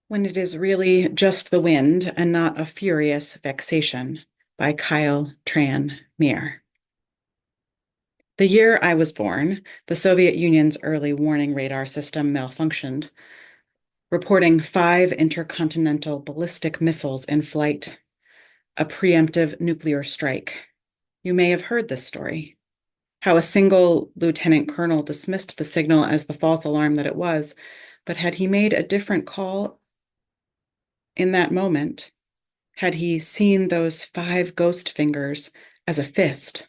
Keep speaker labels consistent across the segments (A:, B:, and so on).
A: When It Is Really Just the Wind and Not a Furious Vexation by Tran Myhre. The year I was born, the Soviet Union's early warning radar system malfunctioned, reporting 5 intercontinental ballistic missiles in flight, a preemptive nuclear strike. You may have heard this story. How a single lieutenant colonel dismissed the signal as the false alarm that it was, but had he made a different call in that moment, had he seen those 5 ghost fingers as a fist,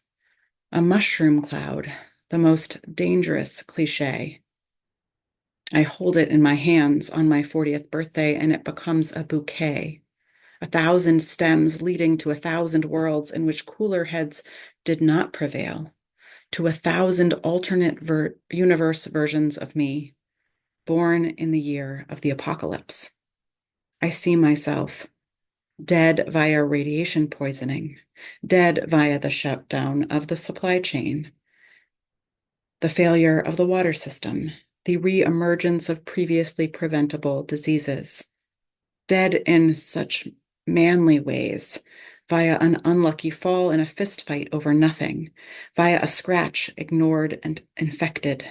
A: a mushroom cloud, the most dangerous cliche? I hold it in my hands on my 40th birthday, and it becomes a bouquet, 1,000 stems leading to 1,000 worlds in which cooler heads did not prevail, to 1,000 alternate universe versions of me, born in the year of the apocalypse. I see myself dead via radiation poisoning, dead via the shutdown of the supply chain, the failure of the water system, the reemergence of previously preventable diseases, dead in such manly ways, via an unlucky fall in a fistfight over nothing, via a scratch ignored and infected.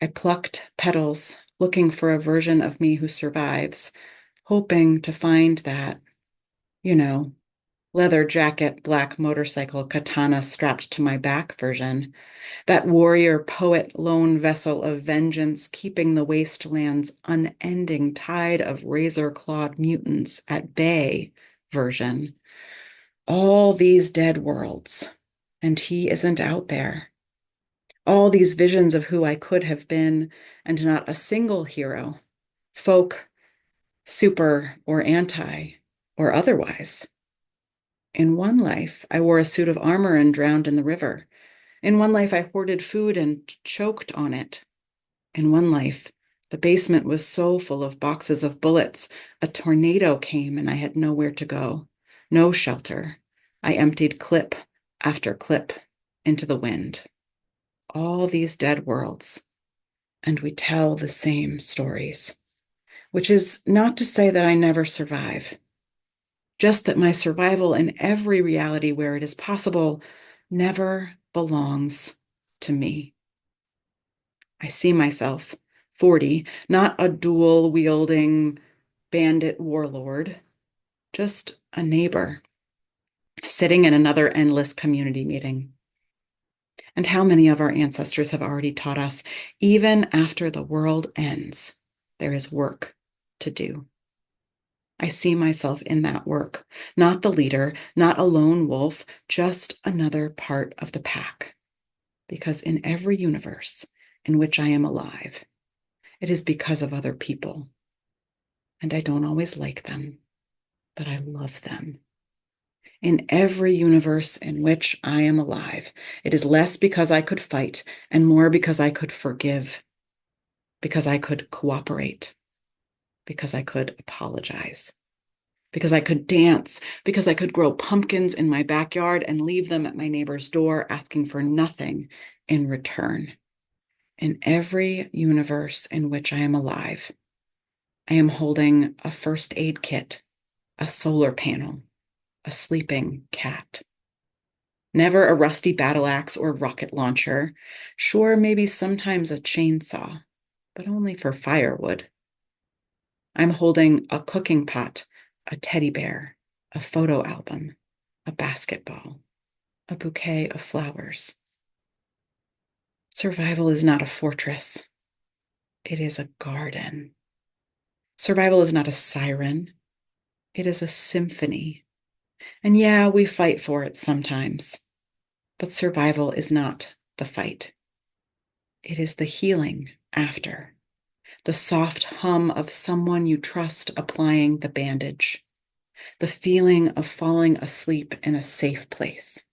A: I plucked petals, looking for a version of me who survives, hoping to find that, you know, leather jacket, black motorcycle, katana strapped to my back version, that warrior poet lone vessel of vengeance keeping the wasteland's unending tide of razor-clawed mutants at bay version. All these dead worlds, and he isn't out there. All these visions of who I could have been, and not a single hero, folk, super, or anti, or otherwise. In one life, I wore a suit of armor and drowned in the river. In one life, I hoarded food and choked on it. In one life, the basement was so full of boxes of bullets, a tornado came and I had nowhere to go, no shelter. I emptied clip after clip into the wind. All these dead worlds, and we tell the same stories, which is not to say that I never survive, just that my survival in every reality where it is possible never belongs to me. I see myself, 40, not a dual-wielding bandit warlord, just a neighbor, sitting in another endless community meeting. And how many of our ancestors have already taught us, even after the world ends, there is work to do. I see myself in that work, not the leader, not a lone wolf, just another part of the pack. Because in every universe in which I am alive, it is because of other people. And I don't always like them, but I love them. In every universe in which I am alive, it is less because I could fight and more because I could forgive, because I could cooperate, because I could apologize, because I could dance, because I could grow pumpkins in my backyard and leave them at my neighbor's door asking for nothing in return. In every universe in which I am alive, I am holding a first aid kit, a solar panel, a sleeping cat. Never a rusty battle axe or rocket launcher. Sure, maybe sometimes a chainsaw, but only for firewood. I'm holding a cooking pot, a teddy bear, a photo album, a basketball, a bouquet of flowers. Survival is not a fortress. It is a garden. Survival is not a siren. It is a symphony. And yeah, we fight for it sometimes. But survival is not the fight. It is the healing after. The soft hum of someone you trust applying the bandage. The feeling of falling asleep in a safe place.